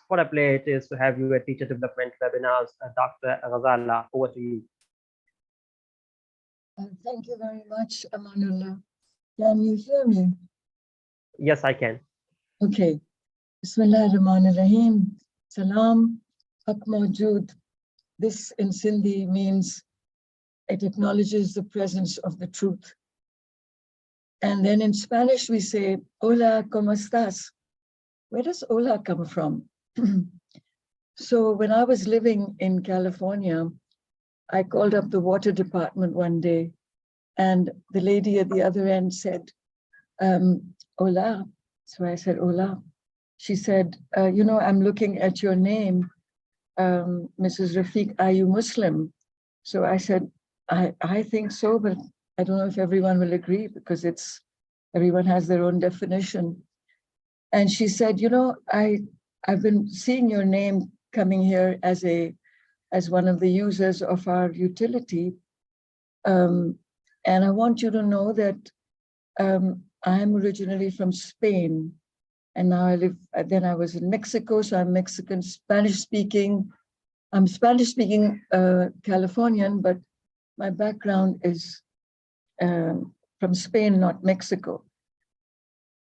what a pleasure it is to have you at Teacher Development Webinars, Dr. Ghazala. Over to you. Thank you very much, Amanullah. Can you hear me? Yes, I can. Okay. Bismillahirrahmanirrahim. Salam, Haq Mawjood. This in Sindhi means it acknowledges the presence of the truth. And then in Spanish, we say, hola, ¿cómo estás? Where does hola come from? So when I was living in California, I called up the water department one day, and the lady at the other end said, hola. So I said, hola. She said, you know, I'm looking at your name, Mrs. Rafiq, are you Muslim? So I said, I think so, but I don't know if everyone will agree because everyone has their own definition. And she said, you know, I've been seeing your name coming here as one of the users of our utility. And I want you to know that I'm originally from Spain. And now then I was in Mexico, so I'm Mexican, Spanish speaking. I'm Spanish speaking Californian, but my background is from Spain, not Mexico.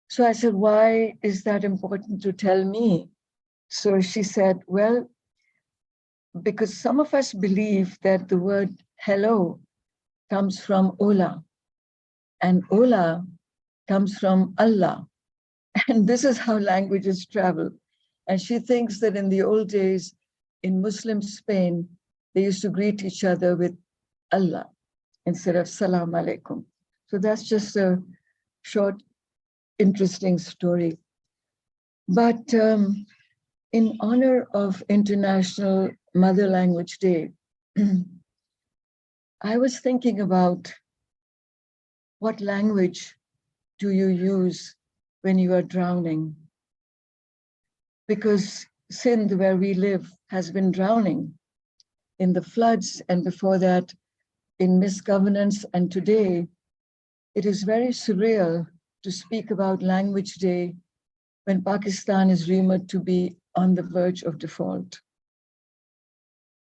So I said, why is that important to tell me? So she said, well, because some of us believe that the word hello comes from hola, and hola comes from Allah. And this is how languages travel. And she thinks that in the old days, in Muslim Spain, they used to greet each other with Allah instead of salam alaikum. So that's just a short, interesting story. But in honor of International Mother Language Day, I was thinking about what language do you use when you are drowning? Because Sindh, where we live, has been drowning in the floods, and before that in misgovernance, and today it is very surreal to speak about Language Day when Pakistan is rumored to be on the verge of default.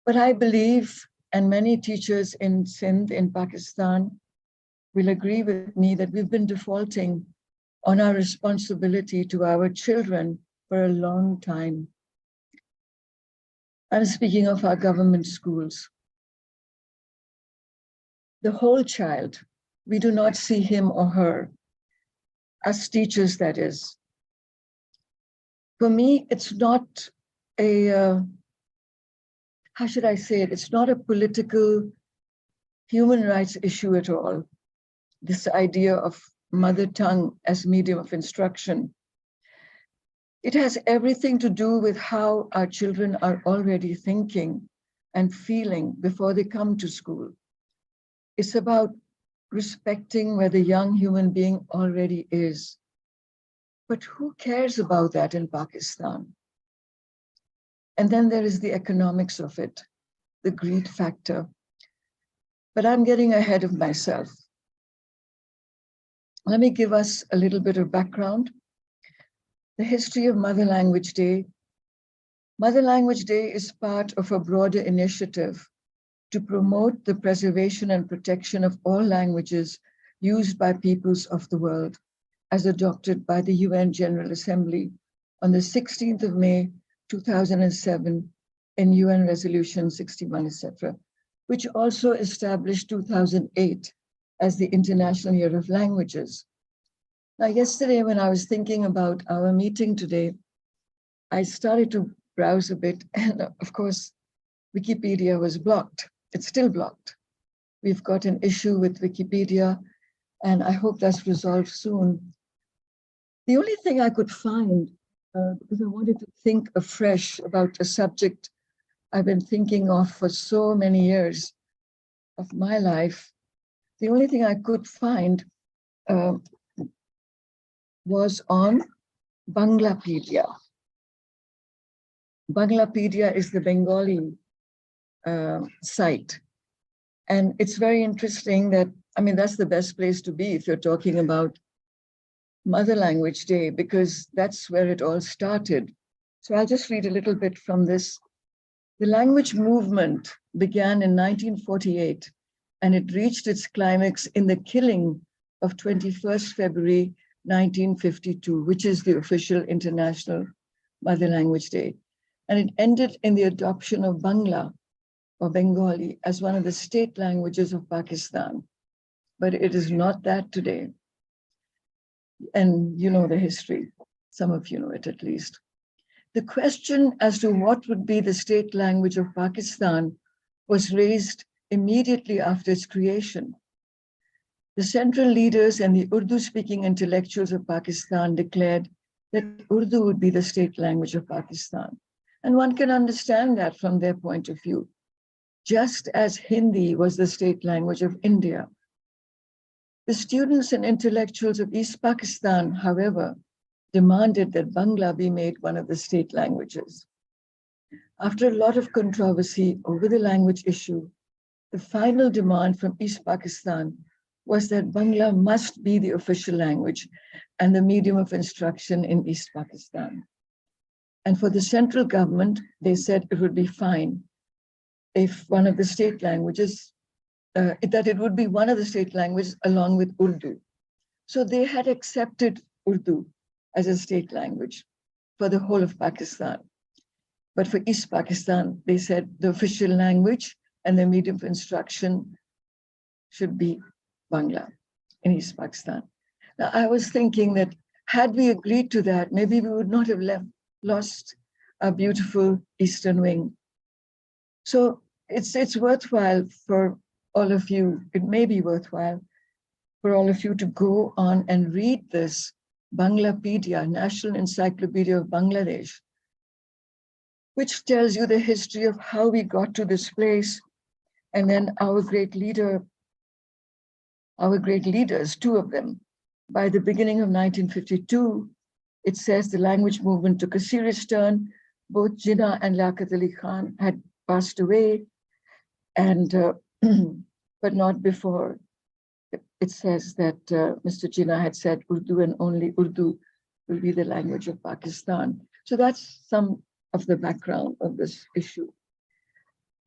But I believe, and many teachers in Sindh, in Pakistan, will agree with me that we've been defaulting on our responsibility to our children for a long time. I'm speaking of our government schools. The whole child, we do not see him or her, as teachers, that is. For me, it's not a, how should I say it? It's not a political human rights issue at all. This idea of mother tongue as medium of instruction. It has everything to do with how our children are already thinking and feeling before they come to school. It's about respecting where the young human being already is. But who cares about that in Pakistan? And then there is the economics of it, the greed factor. But I'm getting ahead of myself. Let me give us a little bit of background. The history of Mother Language Day. Mother Language Day is part of a broader initiative to promote the preservation and protection of all languages used by peoples of the world, as adopted by the UN General Assembly on the 16th of May, 2007 in UN Resolution 61, etc., which also established 2008 as the International Year of Languages. Now, yesterday, when I was thinking about our meeting today, I started to browse a bit, and of course, Wikipedia was blocked. It's still blocked. We've got an issue with Wikipedia, and I hope that's resolved soon. The only thing I could find, because I wanted to think afresh about a subject I've been thinking of for so many years of my life, the only thing I could find was on Banglapedia. Banglapedia is the Bengali site. And it's very interesting that, I mean, that's the best place to be if you're talking about Mother Language Day, because that's where it all started. So I'll just read a little bit from this. The language movement began in 1948, and it reached its climax in the killing of 21st February 1952, which is the official International Mother Language Day. And it ended in the adoption of Bangla or Bengali as one of the state languages of Pakistan. But it is not that today. And you know the history. Some of you know it at least. The question as to what would be the state language of Pakistan was raised immediately after its creation. The central leaders and the Urdu-speaking intellectuals of Pakistan declared that Urdu would be the state language of Pakistan. And one can understand that from their point of view, just as Hindi was the state language of India. The students and intellectuals of East Pakistan, however, demanded that Bangla be made one of the state languages. After a lot of controversy over the language issue, the final demand from East Pakistan was that Bangla must be the official language and the medium of instruction in East Pakistan. And for the central government, they said it would be fine if one of the state languages, that it would be one of the state languages along with Urdu. So they had accepted Urdu as a state language for the whole of Pakistan. But for East Pakistan, they said the official language and the medium of instruction should be Bangla in East Pakistan. Now, I was thinking that had we agreed to that, maybe we would not have lost our beautiful Eastern wing. So it's worthwhile for all of you, it may be worthwhile for all of you to go on and read this Banglapedia, National Encyclopedia of Bangladesh, which tells you the history of how we got to this place. And then our great leaders, two of them, by the beginning of 1952, it says the language movement took a serious turn. Both Jinnah and Liaquat Ali Khan had passed away, and but not before. It says that Mr. Jinnah had said Urdu and only Urdu will be the language of Pakistan. So that's some of the background of this issue.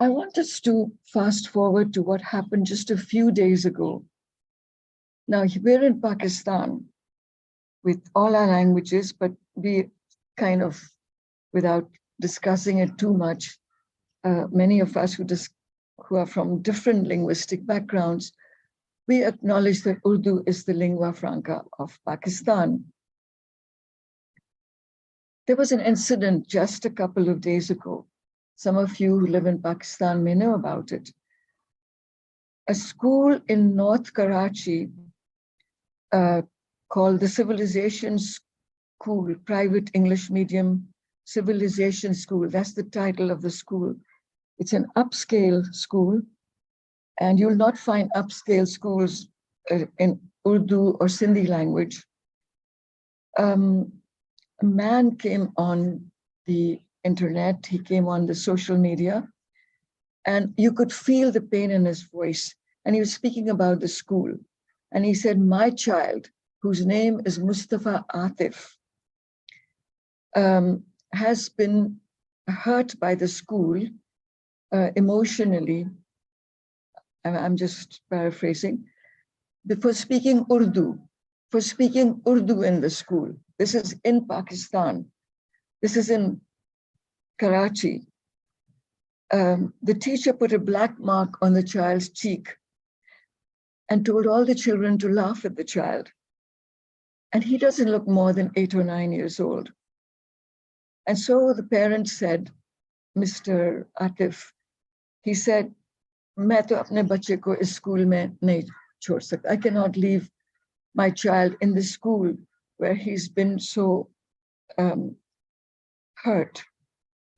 I want us to fast forward to what happened just a few days ago. Now, we're in Pakistan with all our languages, but we kind of, without discussing it too much, many of us who are from different linguistic backgrounds, we acknowledge that Urdu is the lingua franca of Pakistan. There was an incident just a couple of days ago. Some of you who live in Pakistan may know about it. A school in North Karachi called the Civilization School, private English medium Civilization School. That's the title of the school. It's an upscale school, and you'll not find upscale schools in Urdu or Sindhi language. A man came on the internet, he came on the social media, and you could feel the pain in his voice. And he was speaking about the school. And he said, my child, whose name is Mustafa Atif, has been hurt by the school emotionally. I'm just paraphrasing, for speaking Urdu in the school. This is in Pakistan. This is in Karachi. The teacher put a black mark on the child's cheek and told all the children to laugh at the child. And he doesn't look more than 8 or 9 years old. And so the parents said, Mr. Atif, he said, "Main to apne bachche ko is school mein nahi chhod sakta. I cannot leave my child in the school where he's been so hurt."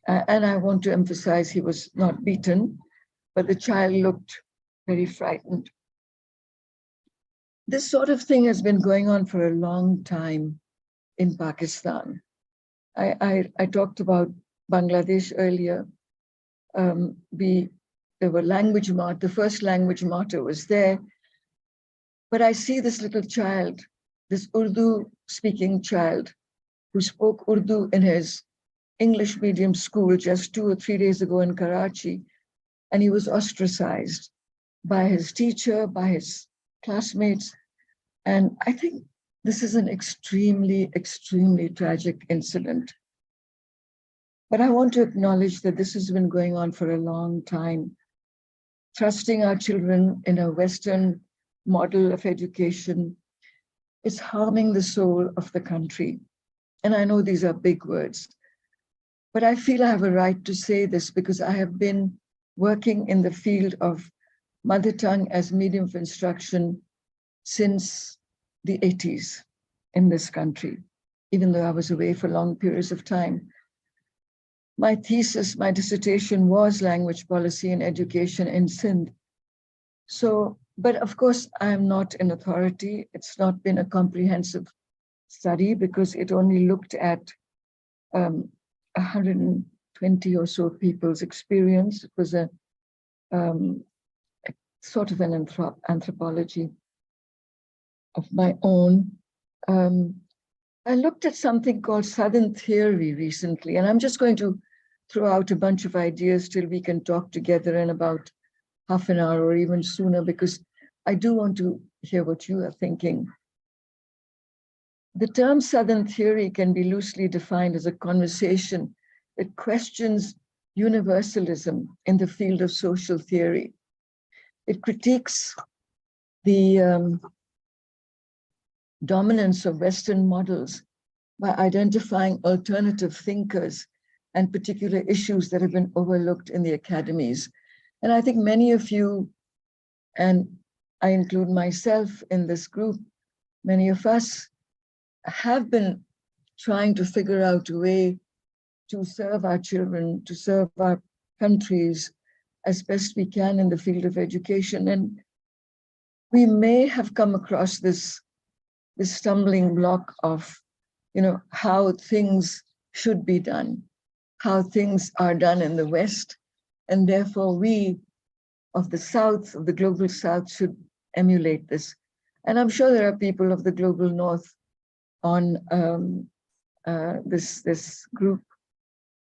And I want to emphasize he was not beaten, but the child looked very frightened. This sort of thing has been going on for a long time in Pakistan. I talked about Bangladesh earlier. There were language mart, the first language martyr was there. But I see this little child, this Urdu speaking child who spoke Urdu in his English medium school just 2 or 3 days ago in Karachi, and he was ostracized by his teacher, by his classmates. And I think this is an extremely, extremely tragic incident. But I want to acknowledge that this has been going on for a long time. Trusting our children in a Western model of education is harming the soul of the country. And I know these are big words, but I feel I have a right to say this because I have been working in the field of mother tongue as medium of instruction since the 80s in this country, even though I was away for long periods of time. My thesis, my dissertation was language policy and education in Sindh. So, but of course, I'm not an authority. It's not been a comprehensive study because it only looked at 120 or so people's experience. It was a sort of an anthropology of my own. I looked at something called Southern theory recently, and I'm just going to throw out a bunch of ideas till we can talk together in about half an hour or even sooner, because I do want to hear what you are thinking. The term Southern theory can be loosely defined as a conversation that questions universalism in the field of social theory. It critiques the dominance of Western models by identifying alternative thinkers and particular issues that have been overlooked in the academies. And I think many of you, and I include myself in this group, many of us have been trying to figure out a way to serve our children, to serve our countries as best we can in the field of education. And we may have come across this stumbling block of, how things should be done, how things are done in the West. And therefore we of the South, of the global South, should emulate this. And I'm sure there are people of the global North on this group,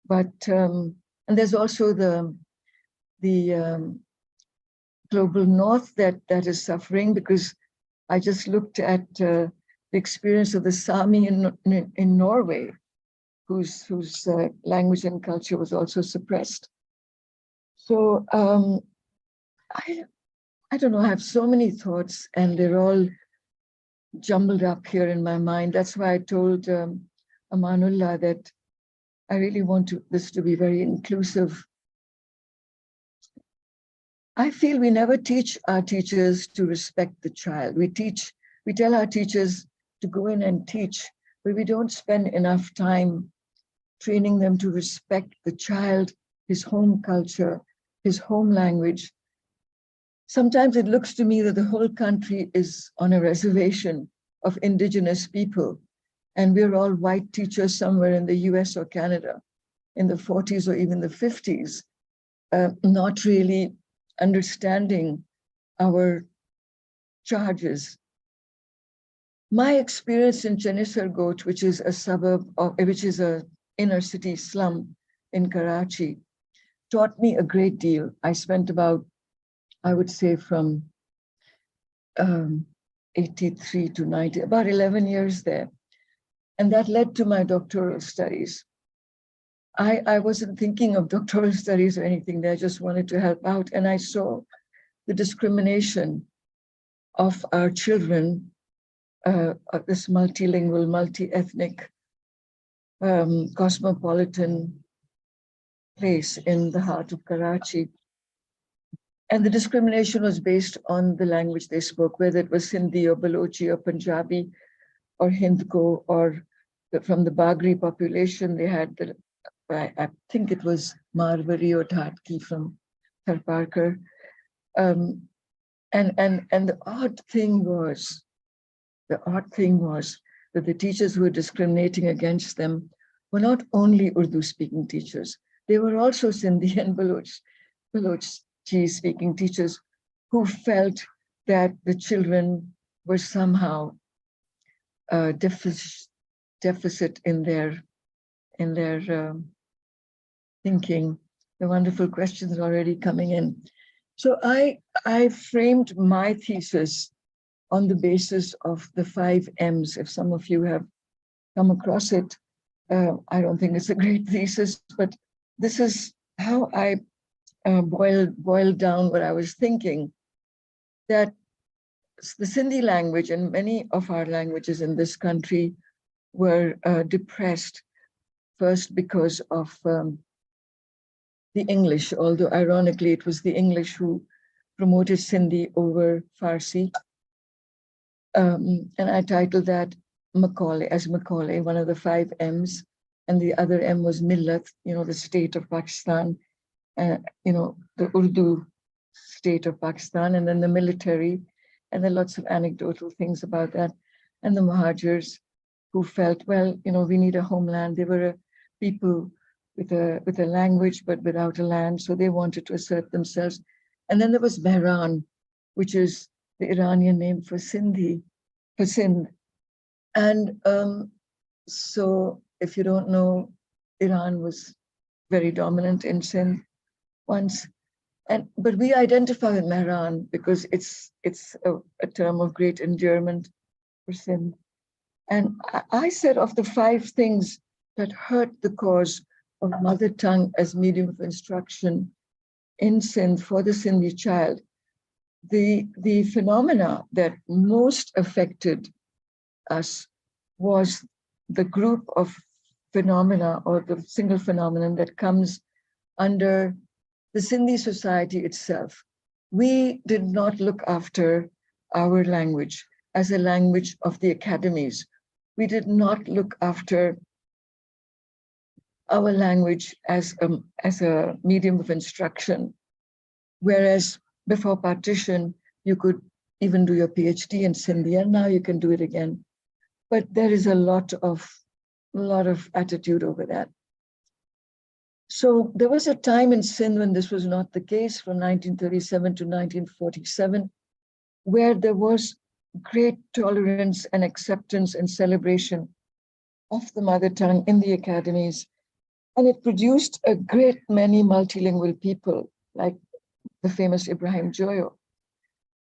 but and there's also the global North that is suffering, because I just looked at the experience of the Sami in Norway, whose language and culture was also suppressed. So I don't know, I have so many thoughts and they're all jumbled up here in my mind. That's why I told Amanullah that I really want this to be very inclusive. I feel we never teach our teachers to respect the child. We tell our teachers to go in and teach, but we don't spend enough time training them to respect the child, his home culture, his home language. Sometimes it looks to me that the whole country is on a reservation of indigenous people, and we're all white teachers somewhere in the US or Canada in the 40s or even the 50s, not really understanding our charges. My experience in Chanisargot, which is a suburb of, which is a inner city slum in Karachi, taught me a great deal. I spent about, I would say from 83 to 90, about 11 years there. And that led to my doctoral studies. I wasn't thinking of doctoral studies or anything there, I just wanted to help out. And I saw the discrimination of our children, of this multilingual, multi-ethnic, cosmopolitan place in the heart of Karachi. And the discrimination was based on the language they spoke, whether it was Sindhi or Balochi or Punjabi or Hindko, or from the Bagri population, they had the, I think it was Marwari or Dhatki from Tharparkar. And the odd thing was that the teachers who were discriminating against them were not only Urdu speaking teachers, they were also Sindhi and Balochi speaking teachers who felt that the children were somehow deficit in their thinking. The wonderful questions already coming in. So I framed my thesis on the basis of the 5 M's. If some of you have come across it, I don't think it's a great thesis, but this is how I boiled down what I was thinking, that the Sindhi language and many of our languages in this country were depressed, first because of the English, although ironically it was the English who promoted Sindhi over Farsi. And I titled that Macaulay, one of the 5 M's, and the other M was Millat, the state of Pakistan, the Urdu state of Pakistan, and then the military, and then lots of anecdotal things about that, and the Muhajirs who felt, well, we need a homeland. They were a people with a language, but without a land, so they wanted to assert themselves. And then there was Mehran, which is the Iranian name for Sindh. And so if you don't know, Iran was very dominant in Sindh once. But we identify with Mehran because it's a term of great endearment for Sindh. And I said of the 5 things that hurt the cause of mother tongue as medium of instruction in Sindh for the Sindhi child, the phenomena that most affected us was the group of phenomena, or the single phenomenon that comes under the Sindhi society itself. We did not look after our language as a language of the academies. We did not look after our language as a medium of instruction. Whereas before partition, you could even do your PhD in Sindhi, and now you can do it again. But there is a lot of attitude over that. So there was a time in Sindh when this was not the case, from 1937 to 1947, where there was great tolerance and acceptance and celebration of the mother tongue in the academies. And it produced a great many multilingual people, like the famous Ibrahim Joyo.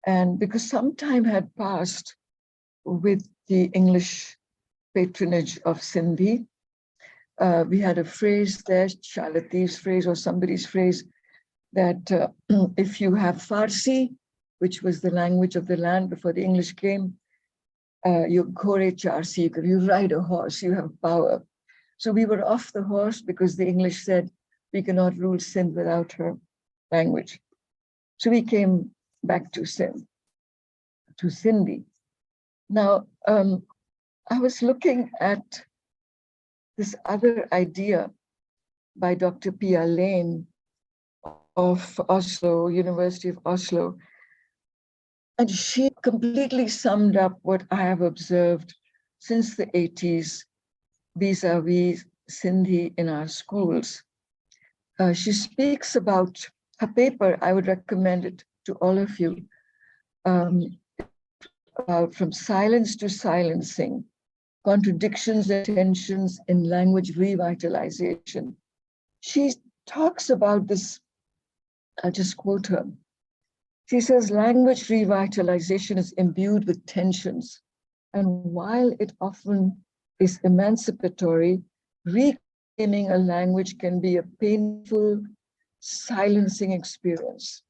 And because some time had passed with the English patronage of Sindhi, we had a phrase there, Shalati's phrase or somebody's phrase, that if you have Farsi, which was the language of the land before the English came, you ghore charsi, you ride a horse, you have power. So we were off the horse because the English said we cannot rule Sindh without her language. So we came back to Sindh, to Sindhi. Now, I was looking at this other idea by Dr. Pia Lane of Oslo, University of Oslo. And she completely summed up what I have observed since the 80s vis-a-vis Sindhi in our schools. She speaks about her paper. I would recommend it to all of you, about From Silence to Silencing, Contradictions and Tensions in Language Revitalization. She talks about this, I'll just quote her. She says, language revitalization is imbued with tensions, and while it often is emancipatory, reclaiming a language can be a painful, silencing experience.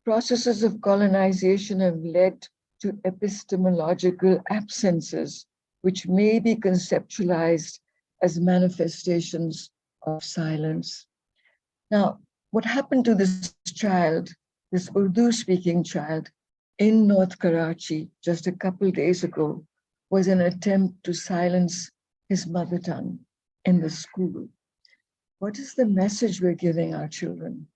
Processes of colonization have led to epistemological absences, which may be conceptualized as manifestations of silence. Now, what happened to this child, this Urdu-speaking child in North Karachi just a couple days ago, was an attempt to silence his mother tongue in the school. What is the message we're giving our children?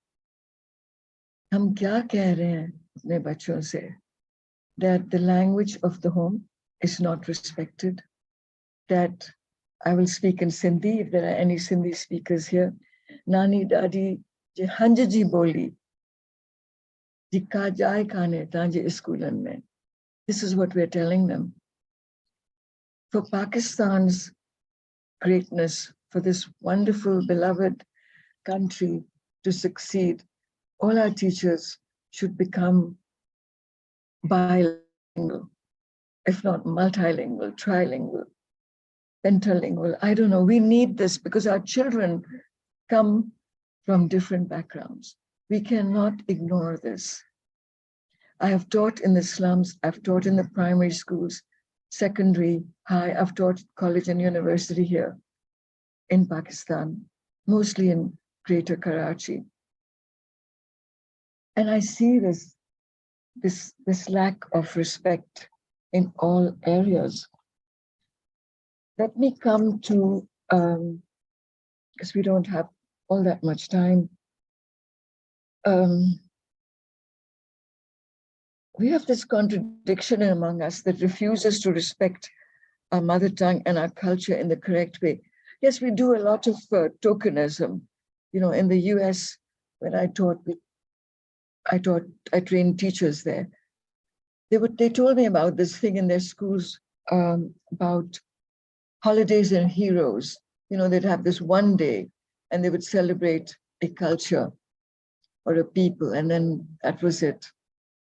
Hum kya keh rahe hain apne bachon se? That the language of the home is not respected, that I will speak in Sindhi if there are any Sindhi speakers here. Nani dadi je hanjaji boli, jika jai khane tanje schoolan mein. This is what we're telling them. For Pakistan's greatness, for this wonderful, beloved country to succeed, all our teachers should become bilingual, if not multilingual, trilingual, pentalingual. I don't know. We need this because our children come from different backgrounds. We cannot ignore this. I have taught in the slums, I've taught in the primary schools, secondary, high, I've taught college and university here in Pakistan, mostly in Greater Karachi. And I see this lack of respect in all areas. Let me come to, because we don't have all that much time. We have this contradiction among us that refuses to respect our mother tongue and our culture in the correct way. Yes, we do a lot of tokenism. You know, in the US, when I trained teachers there. They told me about this thing in their schools about holidays and heroes. You know, they'd have this one day and they would celebrate a culture or a people, and then that was it,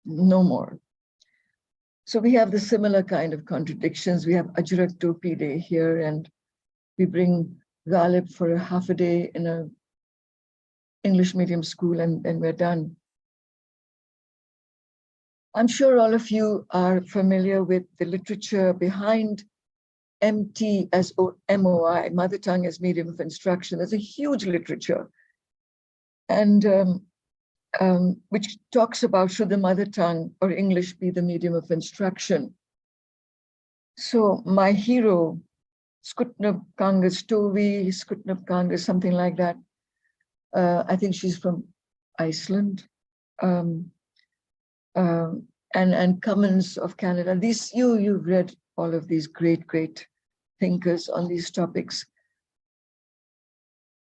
no more. So we have the similar kind of contradictions. We have Ajrak Topi Day here, and we bring Ghalib for a half a day in a English medium school, and we're done. I'm sure all of you are familiar with the literature behind MT as MOI, Mother Tongue as Medium of Instruction. There's a huge literature, and which talks about should the mother tongue or English be the medium of instruction. So my hero, Skutnub Kangas Tovi, Skutnub Kangas, something like that. I think she's from Iceland. And Cummins of Canada. You've read all of these great thinkers on these topics.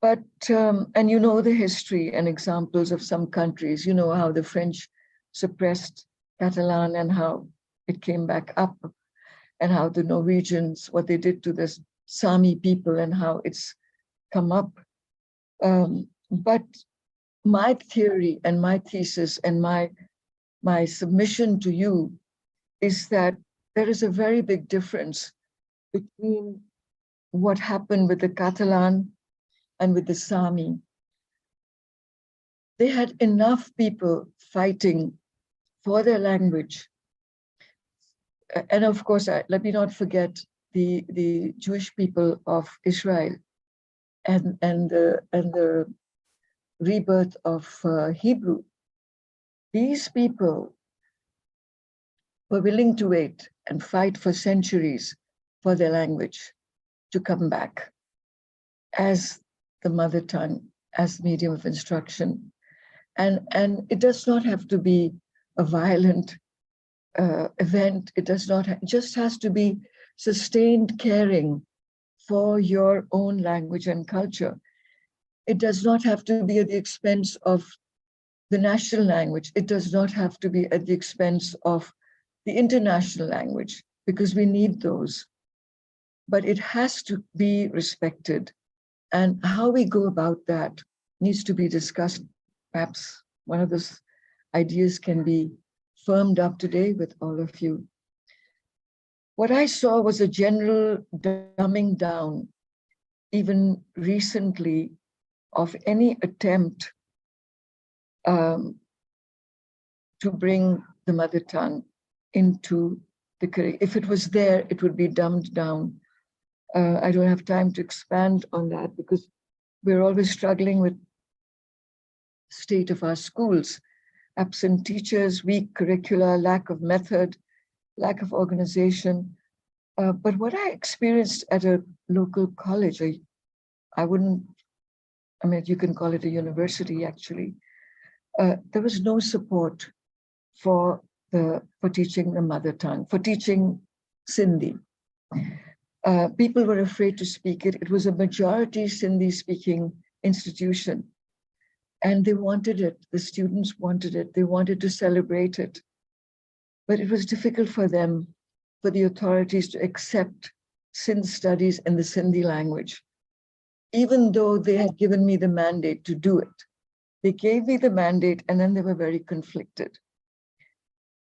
But, and you know the history and examples of some countries. You know how the French suppressed Catalan and how it came back up, and how the Norwegians, what they did to the Sami people and how it's come up. But my theory and my thesis and my submission to you is that there is a very big difference between what happened with the Catalan and with the Sami. They had enough people fighting for their language. And of course, let me not forget the Jewish people of Israel and the rebirth of Hebrew. These people were willing to wait and fight for centuries for their language to come back as the mother tongue, as medium of instruction. And it does not have to be a violent event. It just has to be sustained caring for your own language and culture. It does not have to be at the expense of the national language. It does not have to be at the expense of the international language, because we need those. But it has to be respected. And how we go about that needs to be discussed. Perhaps one of those ideas can be firmed up today with all of you. What I saw was a general dumbing down, even recently, of any attempt to bring the mother tongue into the curriculum. If it was there, it would be dumbed down. I don't have time to expand on that because we're always struggling with the state of our schools. Absent teachers, weak curricula, lack of method, lack of organization. But what I experienced at a local college, I mean, you can call it a university actually. There was no support for teaching the mother tongue, for teaching Sindhi. People were afraid to speak it. It was a majority Sindhi speaking institution. And they wanted it, the students wanted it, they wanted to celebrate it. But it was difficult for them, for the authorities to accept Sindh studies in the Sindhi language. even though they had given me the mandate to do it. They gave me the mandate and then they were very conflicted.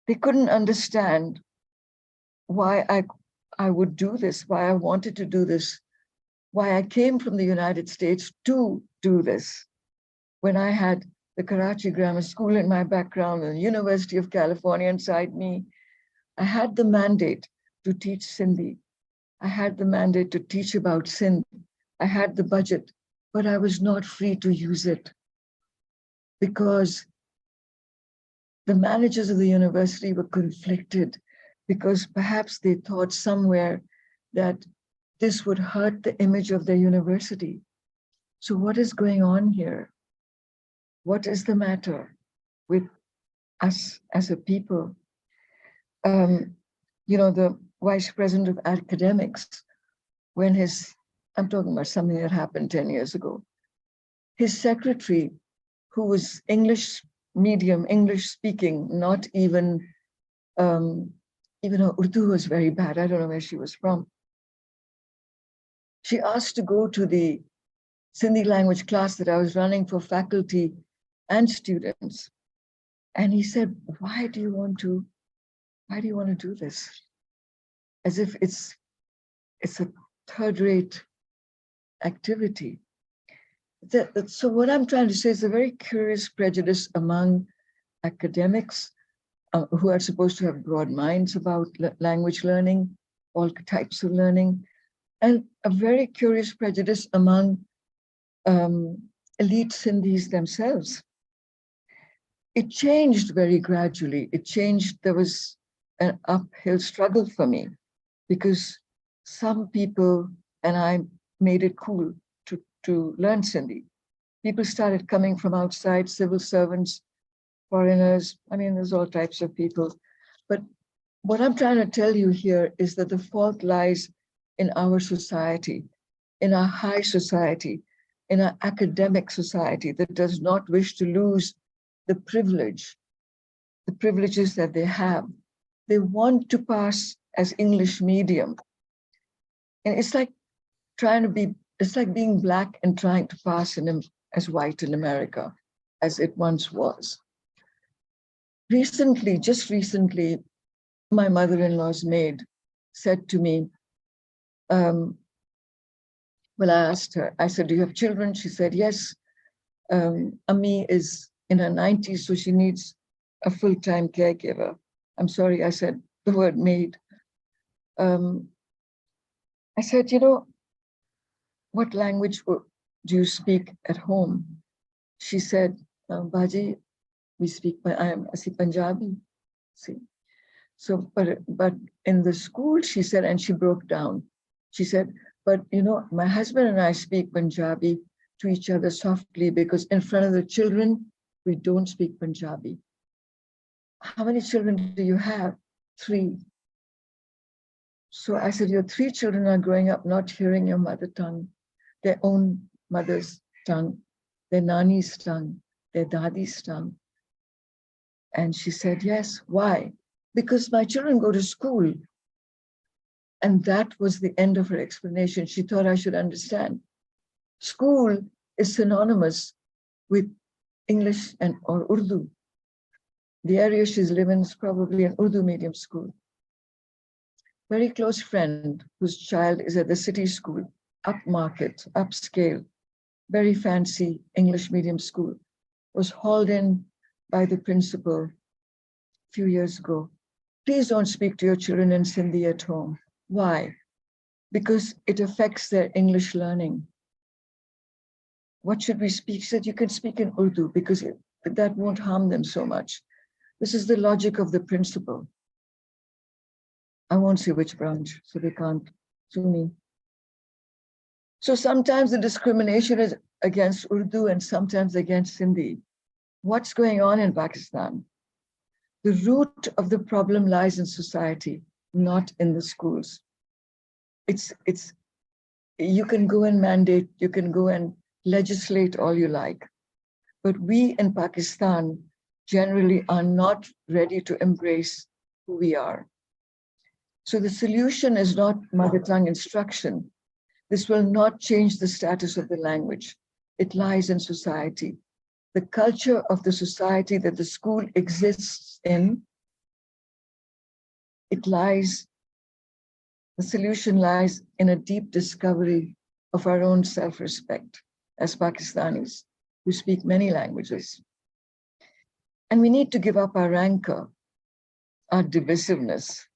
They couldn't understand why I would do this, why I wanted to do this, why I came from the United States to do this. When I had the Karachi Grammar School in my background and the University of California inside me, I had the mandate to teach Sindhi. I had the mandate to teach about Sindh. I had the budget, but I was not free to use it because the managers of the university were conflicted because perhaps they thought somewhere that this would hurt the image of their university. So what is going on here? What is the matter with us as a people? The vice president of academics, when I'm talking about something that happened 10 years ago, his secretary, who was English medium, English speaking, not even her Urdu was very bad. I don't know where she was from. She asked to go to the Sindhi language class that I was running for faculty and students. And he said, why do you want to do this? As if it's a third-rate activity. So what I'm trying to say is a very curious prejudice among academics who are supposed to have broad minds about language learning, all types of learning, and a very curious prejudice among elite Sindhis themselves. It changed very gradually. There was an uphill struggle for me because some people, and I made it cool to learn Sindhi. People started coming from outside, civil servants, foreigners. I mean, there's all types of people. But what I'm trying to tell you here is that the fault lies in our society, in our high society, in our academic society that does not wish to lose the privileges that they have. They want to pass as English medium. And it's like being black and trying to pass as white in America, as it once was. Just recently, my mother-in-law's maid said to me, I asked her, I said, do you have children? She said, yes. Ami is in her 90s, so she needs a full-time caregiver. I'm sorry, I said the word maid. I said, what language do you speak at home? She said, Baji, I speak Punjabi. See. So, but in the school, she said, and she broke down. She said, but my husband and I speak Punjabi to each other softly because in front of the children, we don't speak Punjabi. How many children do you have? 3. So I said, your 3 children are growing up not hearing your mother tongue, their own mother's tongue, their nani's tongue, their dadi's tongue. And she said, yes. Why? Because my children go to school. And that was the end of her explanation. She thought I should understand. School is synonymous with English or Urdu. The area she's living is probably an Urdu medium school. Very close friend whose child is at the city school, upmarket, upscale, very fancy English medium school, was hauled in by the principal a few years ago. Please don't speak to your children in Sindhi at home. Why? Because it affects their English learning. What should we speak? She said, you can speak in Urdu because that won't harm them so much. This is the logic of the principal. I won't say which branch, so they can't sue me. So sometimes the discrimination is against Urdu and sometimes against Sindhi. What's going on in Pakistan? The root of the problem lies in society, not in the schools. You can go and mandate, you can go and legislate all you like, but we in Pakistan generally are not ready to embrace who we are. So the solution is not mother tongue instruction. This will not change the status of the language. It lies in society. The culture of the society that the school exists in, the solution lies in a deep discovery of our own self-respect as Pakistanis who speak many languages. And we need to give up our rancor, our divisiveness.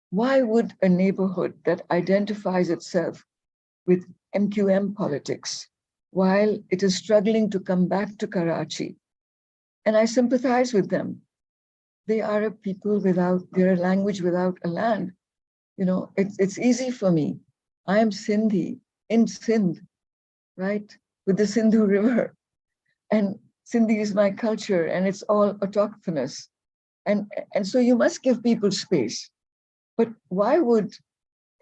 Why would a neighborhood that identifies itself with MQM politics while it is struggling to come back to Karachi? And I sympathize with them. They are a people they're a language without a land. You know, it's easy for me. I am Sindhi in Sindh, right? With the Sindhu River. And Sindhi is my culture and it's all autochthonous. And so you must give people space. But why would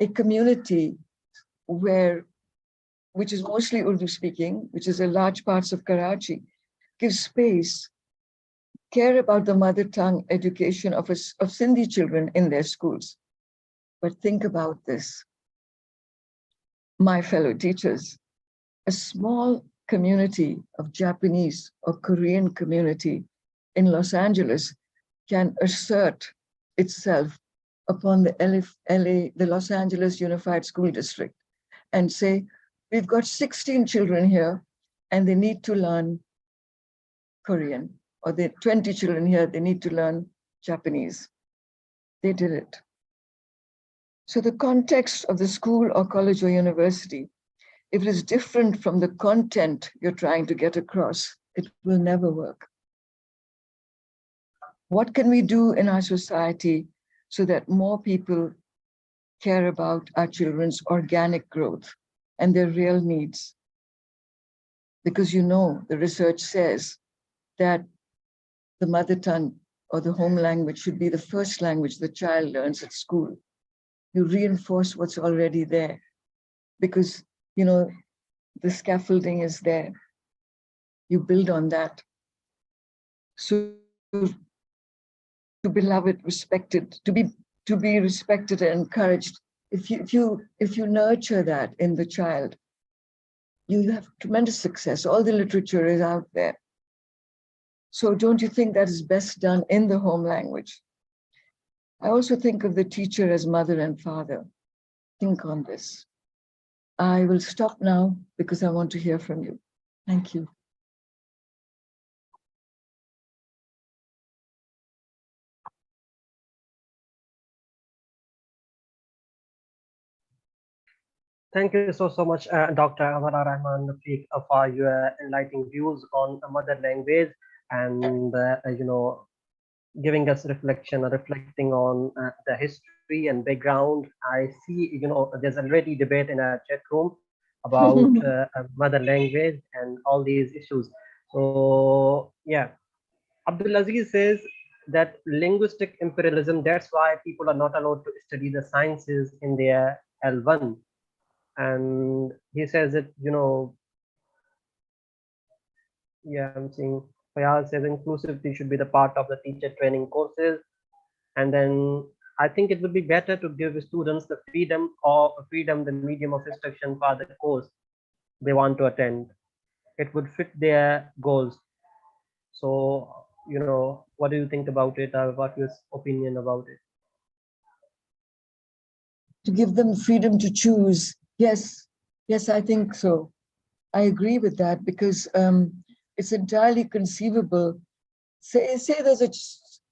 a community which is mostly Urdu speaking, which is a large parts of Karachi, give space, care about the mother tongue education of Sindhi children in their schools? But think about this, my fellow teachers, a small community of Japanese or Korean community in Los Angeles can assert itself upon the Los Angeles Unified School District and say, we've got 16 children here and they need to learn Korean, or the 20 children here, they need to learn Japanese. They did it. So the context of the school or college or university, if it is different from the content you're trying to get across, it will never work. What can we do in our society so that more people care about our children's organic growth and their real needs? Because you know, the research says that the mother tongue or the home language should be the first language the child learns at school. You reinforce what's already there because, you know, the scaffolding is there. You build on that. So to be loved, respected, to be respected and encouraged. If you nurture that in the child, you have tremendous success. All the literature is out there. So don't you think that is best done in the home language? I also think of the teacher as mother and father. Think on this. I will stop now because I want to hear from you. Thank you. Thank you so much, Dr. Rahman Rafiq, for your enlightening views on mother language and giving us reflection or reflecting on the history and background. I see, there's already debate in our chat room about mother language and all these issues. So yeah, Abdulaziz says that linguistic imperialism, that's why people are not allowed to study the sciences in their L1. And he says that, yeah, I'm seeing Fayaz says inclusivity should be the part of the teacher training courses. And then I think it would be better to give students the freedom the medium of instruction for the course they want to attend. It would fit their goals. So, what do you think about it? Or what is opinion about it? To give them freedom to choose. Yes, I think so. I agree with that because it's entirely conceivable. Say there's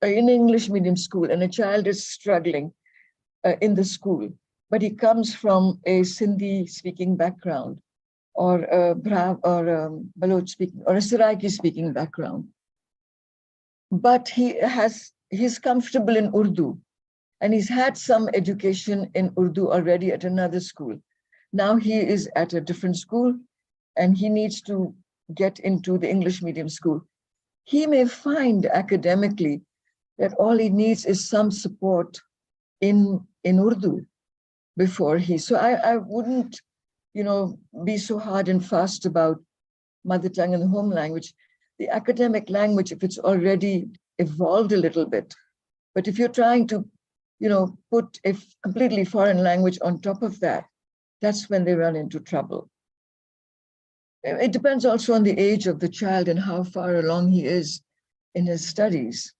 an English medium school and a child is struggling in the school, but he comes from a Sindhi speaking background or a Baloch speaking or a Saraiki speaking background. But he's comfortable in Urdu and he's had some education in Urdu already at another school. Now he is at a different school and he needs to get into the English medium school. He may find academically that all he needs is some support in Urdu before so I wouldn't, be so hard and fast about mother tongue and the home language. The academic language, if it's already evolved a little bit, but if you're trying to, put a completely foreign language on top of that, that's when they run into trouble. It depends also on the age of the child and how far along he is in his studies.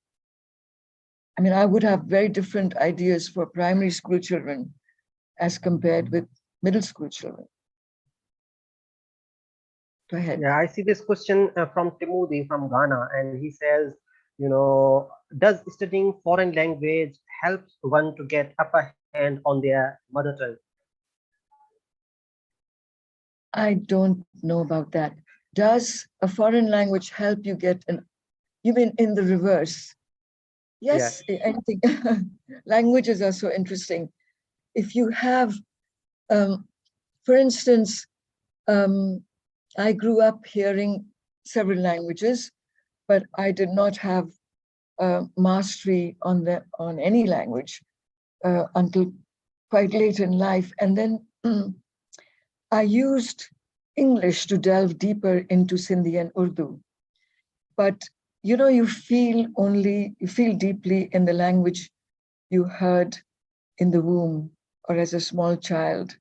I mean, I would have very different ideas for primary school children as compared with middle school children. Go ahead. Yeah, I see this question from Timothy from Ghana, and he says, does studying foreign language help one to get upper hand on their mother tongue? I don't know about that. Does a foreign language help you get you mean in the reverse? Yeah. Yes, I think languages are so interesting. If you have, for instance, I grew up hearing several languages, but I did not have mastery on any language until quite late in life. And then I used English to delve deeper into Sindhi and Urdu. But you feel deeply in the language you heard in the womb or as a small child.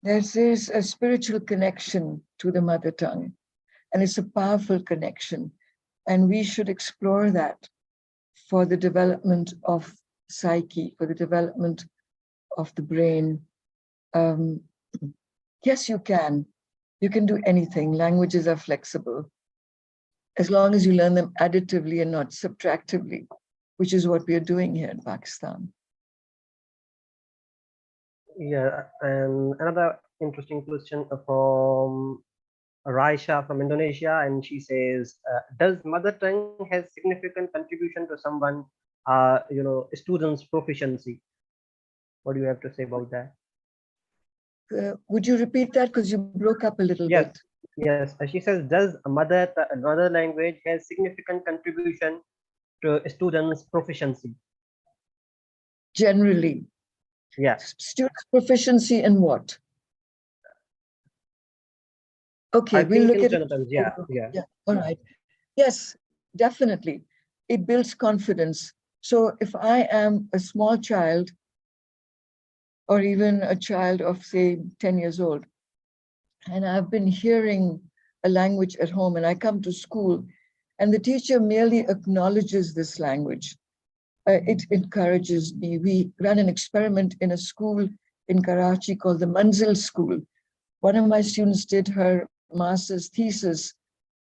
There's a spiritual connection to the mother tongue, and it's a powerful connection. And we should explore that for the development of psyche, for the development of the brain. Yes, you can. You can do anything. Languages are flexible, as long as you learn them additively and not subtractively, which is what we are doing here in Pakistan. Yeah, and another interesting question from Raisha from Indonesia, and she says, does mother tongue has significant contribution to someone, student's proficiency? What do you have to say about that? Would you repeat that? Because you broke up a little Yes, bit. yes. She says, does mother language has significant contribution to students' proficiency? Generally. Yeah. Students' proficiency in what? Okay, I we'll think look in at it. general terms, yeah, yeah. Yeah, all right. Yes, definitely. It builds confidence. So if I am a small child, or even a child of, say, 10 years old, and I've been hearing a language at home, and I come to school, and the teacher merely acknowledges this language, it encourages me. We ran an experiment in a school in Karachi called the Manzil School. One of my students did her master's thesis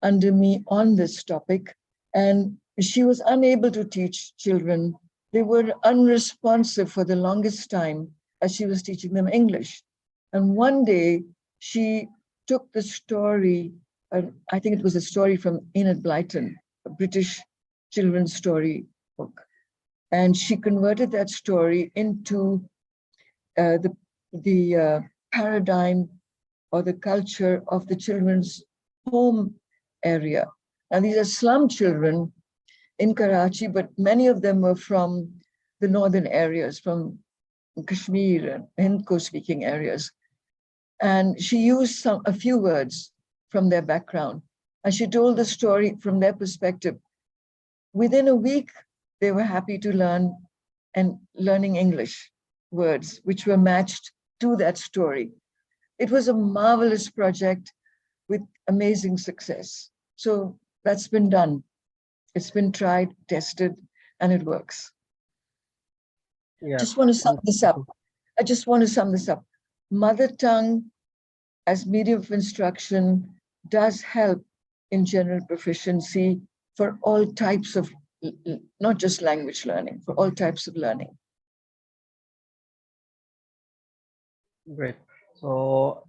under me on this topic, and she was unable to teach children. They were unresponsive for the longest time as she was teaching them English. And one day she took the story, I think it was a story from Enid Blyton, a British children's story book, and she converted that story into the paradigm or the culture of the children's home area. And these are slum children in Karachi, but many of them were from the northern areas, from Kashmir and Hindko-speaking areas. And she used a few words from their background, and she told the story from their perspective. Within a week, they were happy to learning English words, which were matched to that story. It was a marvelous project with amazing success. So that's been done. It's been tried, tested, and it works. Yeah. Just want to sum this up. I just want to sum this up. Mother tongue as medium of instruction does help in general proficiency for all types of, not just language learning, for all types of learning. Great. So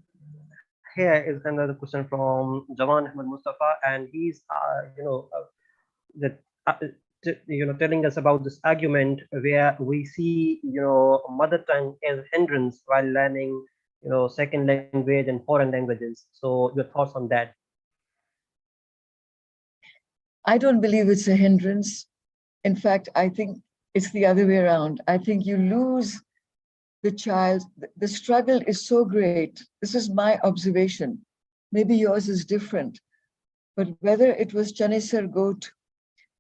here is another question from Jawan Ahmed Mustafa, and he's, telling us about this argument where we see, mother tongue as hindrance while learning, second language and foreign languages. So your thoughts on that? I don't believe it's a hindrance. In fact, I think it's the other way around. I think you lose the child. The struggle is so great. This is my observation. Maybe yours is different. But whether it was Chanesar Goat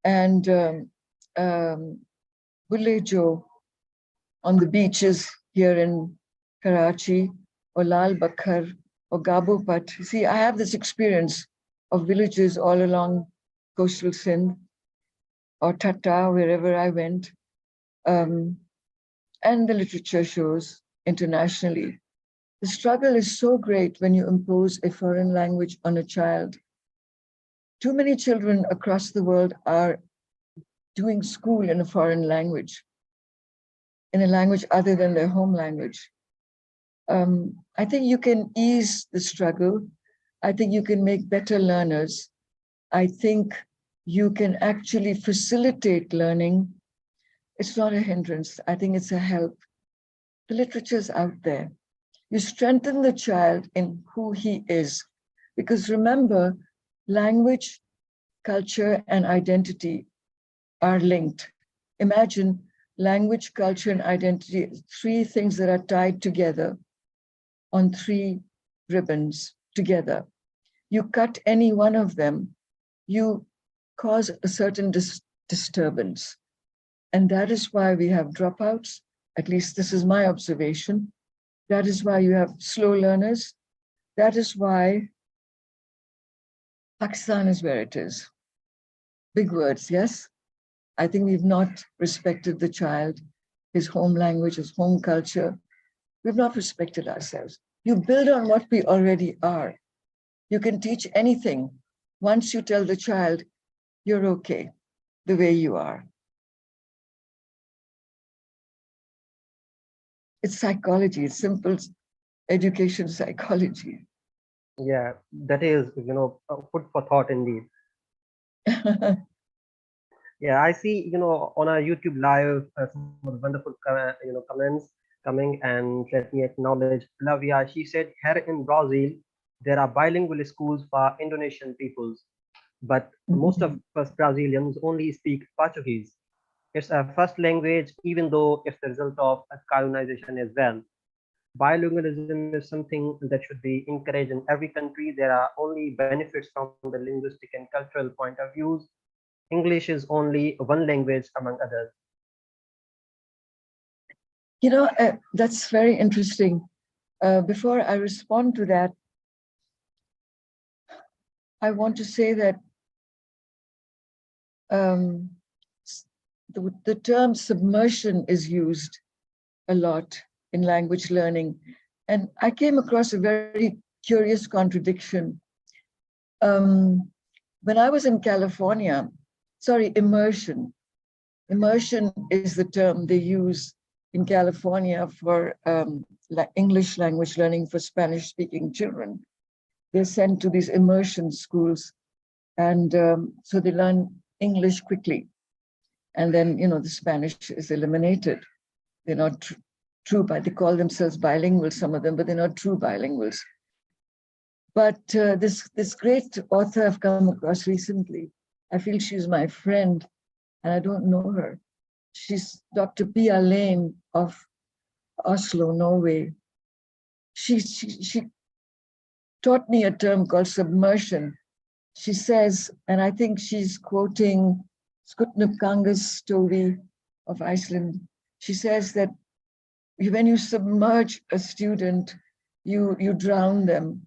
and Bulle Joe on the beaches here in Karachi, or Lal Bakhar, or Gabopat. See, I have this experience of villages all along coastal Sindh, or Tata, wherever I went, and the literature shows internationally. The struggle is so great when you impose a foreign language on a child. Too many children across the world are doing school in a foreign language, in a language other than their home language. I think you can ease the struggle. I think you can make better learners. I think you can actually facilitate learning. It's not a hindrance. I think it's a help. The literature's out there. You strengthen the child in who he is. Because remember, language, culture, and identity are linked. Imagine language, culture, and identity, three things that are tied together on three ribbons together. You cut any one of them, you cause a certain disturbance. And that is why we have dropouts. At least this is my observation. That is why you have slow learners. That is why Pakistan is where it is. Big words, yes? I think we've not respected the child, his home language, his home culture. We've not respected ourselves. You build on what we already are. You can teach anything once you tell the child, you're okay the way you are. It's psychology, it's simple education psychology. Yeah, that is, food for thought indeed. Yeah, I see, on our YouTube live, some of the wonderful, comments coming, and let me acknowledge Flavia. She said, here in Brazil, there are bilingual schools for Indonesian peoples, but most of us Brazilians only speak Portuguese. It's our first language, even though it's the result of a colonization as well. Bilingualism is something that should be encouraged in every country. There are only benefits from the linguistic and cultural point of views. English is only one language among others. That's very interesting. Before I respond to that, I want to say that the term submersion is used a lot in language learning. And I came across a very curious contradiction. When I was in California, immersion. Immersion is the term they use in California for English language learning for Spanish-speaking children. They're sent to these immersion schools, and so they learn English quickly. And then, the Spanish is eliminated. They're not true, but they call themselves bilingual, some of them, but they're not true bilinguals. But this great author I've come across recently, I feel she's my friend, and I don't know her. She's Dr. Pia Lane of Oslo, Norway. She taught me a term called submersion. She says, and I think she's quoting Skutnupkanga's story of Iceland. She says that when you submerge a student, you drown them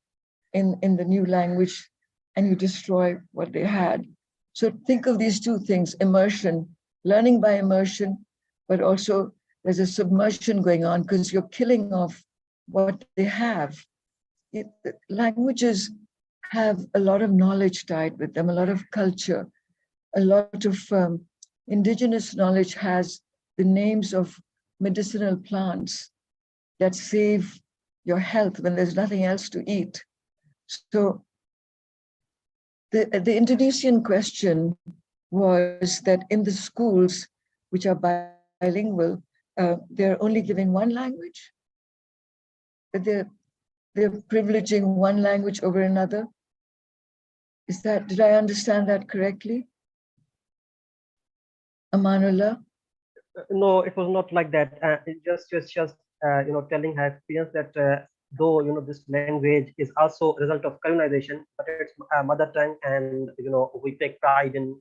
in the new language and you destroy what they had. So think of these two things, immersion, learning by immersion, but also there's a submersion going on because you're killing off what they have. Languages have a lot of knowledge tied with them, a lot of culture, a lot of indigenous knowledge has the names of medicinal plants that save your health when there's nothing else to eat. So the Indonesian question was that in the schools, which are bilingual, they're only giving one language, that they're privileging one language over another. Did I understand that correctly? Amanullah? No, it was not like that. It just telling her experience that though this language is also a result of colonization, but it's mother tongue, and we take pride in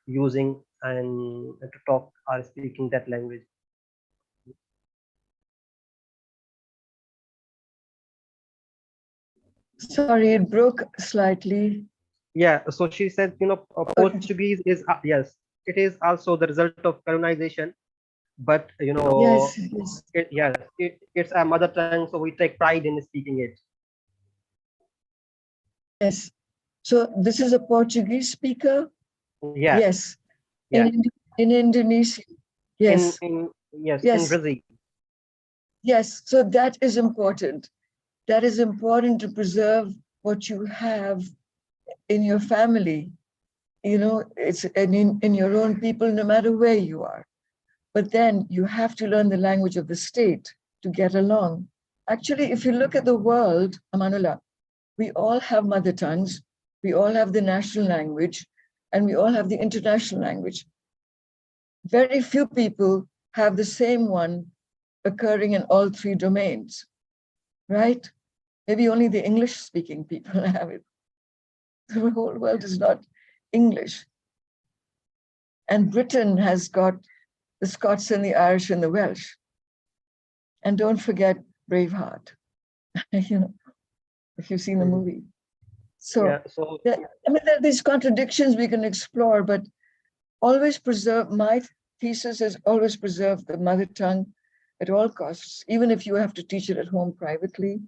using and to talk or speaking that language. Sorry, it broke slightly. Yeah, so she said, Portuguese is, yes, it is also the result of colonization, but, Yes, yes, yes, it's a mother tongue, so we take pride in speaking it. yes. So this is a Portuguese speaker? Yeah, Yes. yeah. In Indonesia? Yes, Yes, in yes, Brazil. yes. So that is important. That is important to preserve what you have in your family. You know, it's in your own people, no matter where you are. But then you have to learn the language of the state to get along. Actually, if you look at the world, Amanullah, we all have mother tongues, we all have the national language, and we all have the international language. Very few people have the same one occurring in all three domains, right? Maybe only the English speaking people have it. The whole world is not English. And Britain has got the Scots and the Irish and the Welsh. And don't forget Braveheart, you know, if you've seen the Mhm. movie. Yeah, So, so I mean, there are these contradictions we can explore, but always preserve, my thesis is always preserve the mother tongue at all costs, even if you have to teach it at home privately.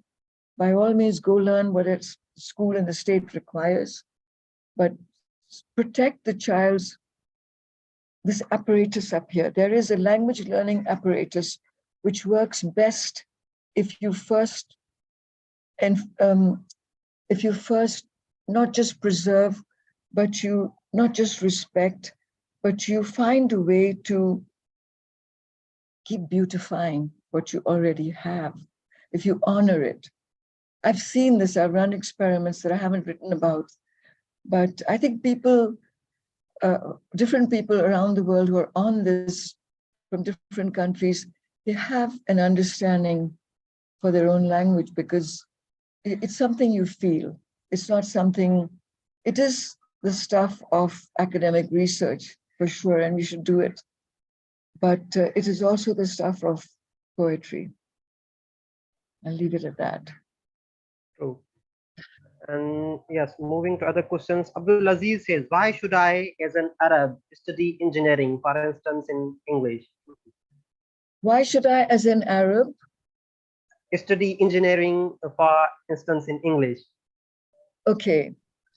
By all means, go learn what its school and the state requires, but protect the child's, this apparatus up here. There is a language learning apparatus which works best if you first, and if you first not just preserve, but you not just respect, but you find a way to keep beautifying what you already have. If you honor it, I've seen this, I've run experiments that I haven't written about, but I think people, different people around the world who are on this from different countries, they have an understanding for their own language because it's something you feel. It's not something, it is the stuff of academic research for sure, and we should do it. But it is also the stuff of poetry. I'll leave it at that. true. And yes, moving to other questions, Abdul Aziz says, why should I, as an Arab, study engineering, for instance, in English? Why should I, as an Arab? Study engineering, for instance, in English. Okay,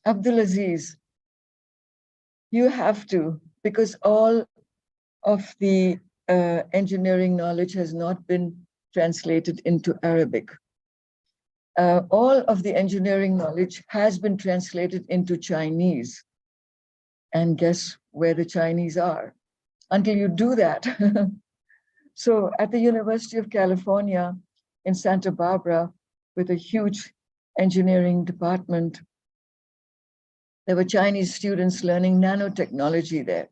Abdul Aziz, you have to, because all of the engineering knowledge has not been translated into Arabic. All of the engineering knowledge has been translated into Chinese. And guess where the Chinese are? Until you do that. So at the University of California in Santa Barbara, with a huge engineering department, there were Chinese students learning nanotechnology there.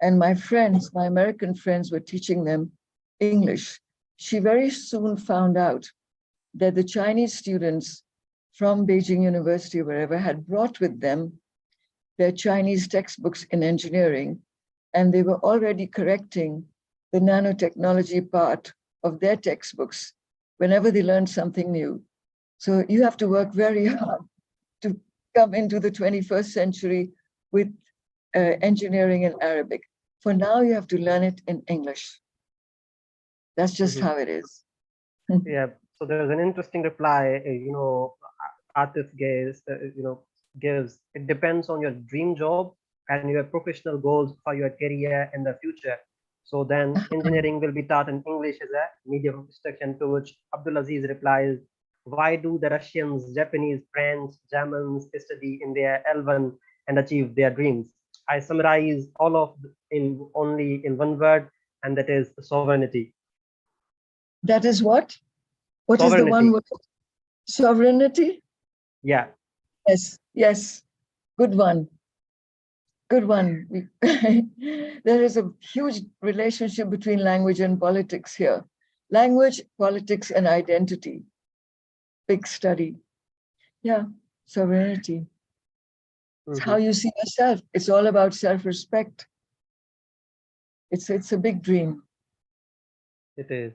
And my friends, my American friends, were teaching them English. She very soon found out that the Chinese students from Beijing University, wherever, had brought with them their Chinese textbooks in engineering, and they were already correcting the nanotechnology part of their textbooks whenever they learned something new. So you have to work very hard to come into the 21st century with engineering in Arabic. For now, you have to learn it in English. That's just Mhm. how it is. Yeah, so there's an interesting reply, Atif gives, it depends on your dream job and your professional goals for your career in the future. So then engineering will be taught in English as a medium of instruction, to which Abdul Aziz replies, why do the Russians, Japanese, French, Germans study in their L1 and achieve their dreams? I summarize all of in only in one word, and that is sovereignty. That is what? What is the one Sovereignty. word? Sovereignty? Yeah. Yes, yes. Good one. Good one. There is a huge relationship between language and politics here. Language, politics, and identity. Big study. Yeah, sovereignty. It's how Mhm. you see yourself. It's all about self-respect. It's a big dream. It is.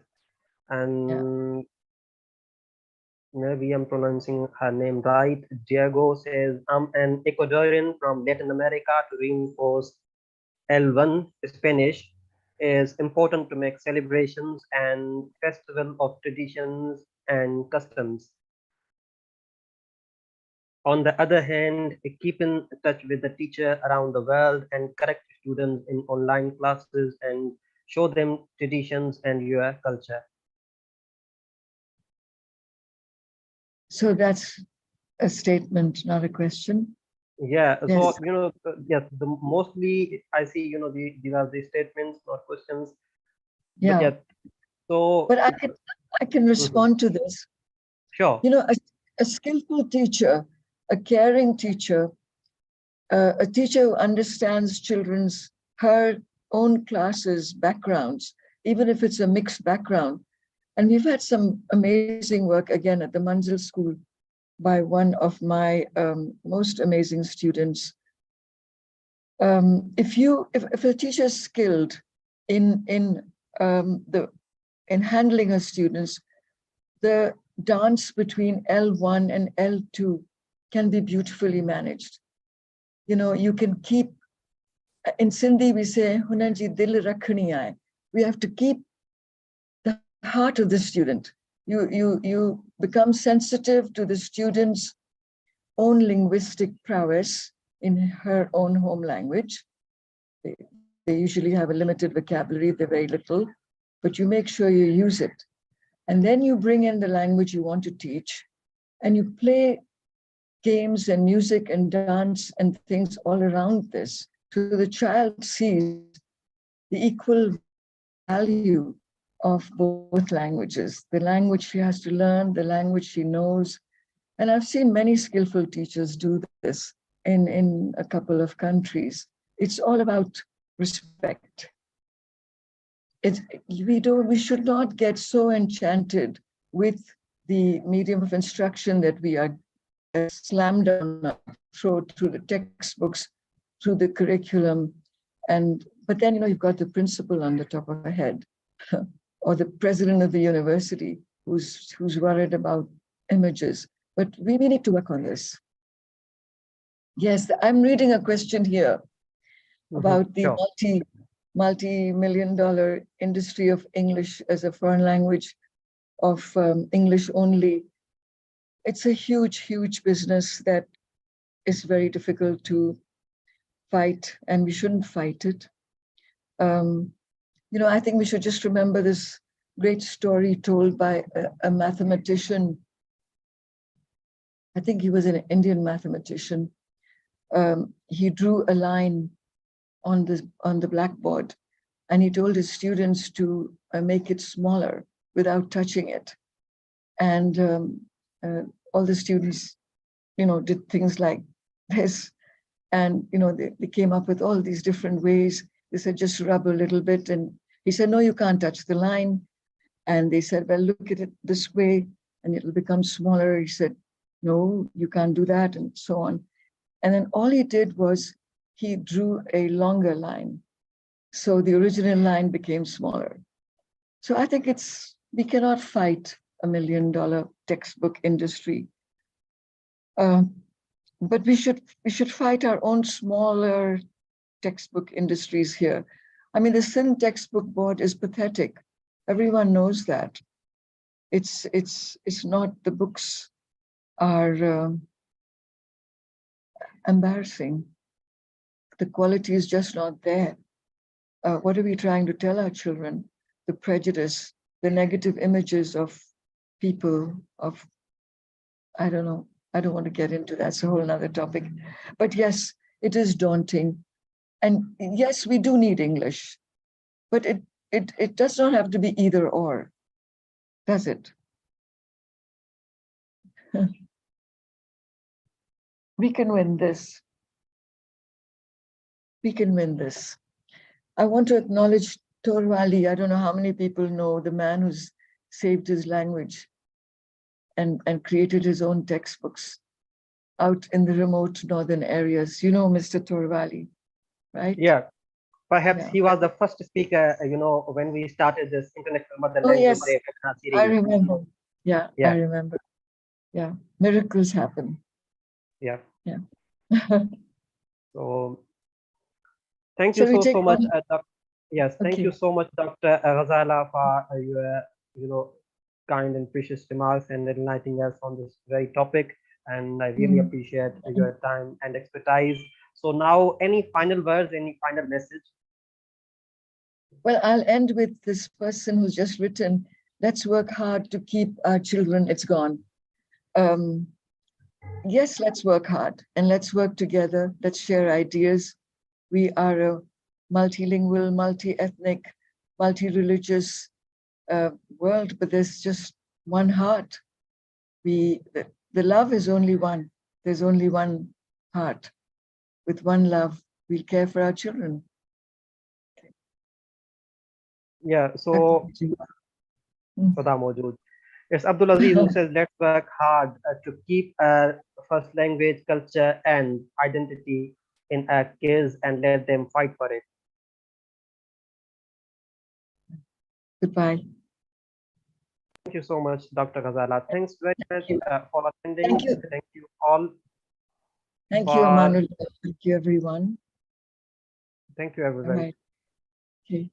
Yeah. And Maybe I'm pronouncing her name right. Diego says, I'm an Ecuadorian from Latin America to reinforce L1 Spanish is important to make celebrations and festival of traditions and customs. On the other hand, keep in touch with the teacher around the world and correct students in online classes and show them traditions and your culture. So that's a statement, not a question. Yeah, so Yes. yes, the mostly I see, these are the statements, not questions. But Yeah. yeah, so But I can mhm, respond to this. sure. You know, a skillful teacher, a caring teacher, a teacher who understands children's, her own classes, backgrounds, even if it's a mixed background. And we've had some amazing work again at the Manzil School by one of my most amazing students. If a teacher is skilled in in handling her students, the dance between L1 and L2 can be beautifully managed. You know, you can keep, in Sindhi we say, "Hunan ji dil rakhni hai." We have to keep the heart of the student. You become sensitive to the student's own linguistic prowess in her own home language. They usually have a limited vocabulary, they're very little, but you make sure you use it. And then you bring in the language you want to teach, and you play games and music and dance and things all around this. So the child sees the equal value of both languages, the language she has to learn, the language she knows. And I've seen many skillful teachers do this in a couple of countries. It's all about respect. We should not get so enchanted with the medium of instruction that we are slammed down our throat through the textbooks, through the curriculum. But then, you've got the principal on the top of our head, or the president of the university who's worried about images. But we need to work on this. Yes, I'm reading a question here about the Sure. multi-million dollar industry of English as a foreign language, of English only. It's a huge, huge business that is very difficult to fight, and we shouldn't fight it. Um, I think we should just remember this great story told by a mathematician. I think he was an Indian mathematician. He drew a line on the blackboard, and he told his students to make it smaller without touching it. And uh, all the students, did things like this. And, they came up with all these different ways. They said, just rub a little bit. And he said, no, you can't touch the line. And they said, well, look at it this way, and it'll become smaller. He said, no, you can't do that, and so on. And then all he did was he drew a longer line. So the original line became smaller. So I think we cannot fight $1 million textbook industry. But we should fight our own smaller textbook industries here. I mean, the Sindh textbook board is pathetic. Everyone knows that. It's not, the books are embarrassing. The quality is just not there. What are we trying to tell our children? The prejudice, the negative images of people, I don't know. I don't want to get into that. It's a whole other topic. But yes, it is daunting. And yes, we do need English, but it does not have to be either or, does it? We can win this. We can win this. I want to acknowledge Torwali. I don't know how many people know the man who's saved his language and created his own textbooks out in the remote northern areas. You know Mr. Torwali, right? Yeah, perhaps Yeah. he was the first speaker, when we started this International Mother Oh, Language yes, Day webinar I series. remember. Yeah, I Yeah. remember. Yeah, miracles happen. Yeah. Yeah. So thank you Shall we so take so much. one? Yes, thank Okay. you so much, Dr. Ghazala, for your kind and precious remarks and enlightening us on this very topic. And I really Mm. appreciate your time and expertise. So now, any final words, any final message? Well, I'll end with this person who's just written, let's work hard to keep our children, it's gone. Um, yes, let's work hard and let's work together. Let's share ideas. We are a multilingual, multi-ethnic, multi-religious world, but there's just one heart. The love is only one. There's only one heart. With one love, we'll care for our children. Yeah, so Mm. Sada Majood. It's Abdul Aziz who says, let's work hard to keep our first language, culture, and identity in our kids and let them fight for it. Goodbye. Thank you so much, Dr. Ghazala. Thanks very Thank much you. for Thank attending. you. Thank you all Thank you, for, Amanullah. Thank you, everyone. thank you, All everyone. right. Okay.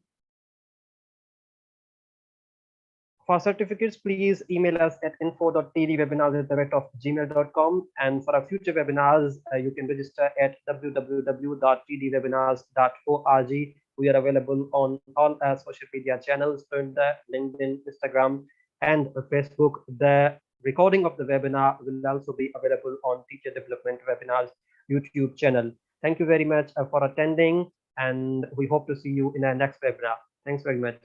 For certificates, please email us at info.tdwebinars@gmail.com. And for our future webinars, you can register at www.tdwebinars.org. We are available on all our social media channels, Twitter, LinkedIn, Instagram, and Facebook. The recording of the webinar will also be available on Teacher Development Webinars YouTube channel. Thank you very much for attending, and we hope to see you in our next webinar. Thanks very much.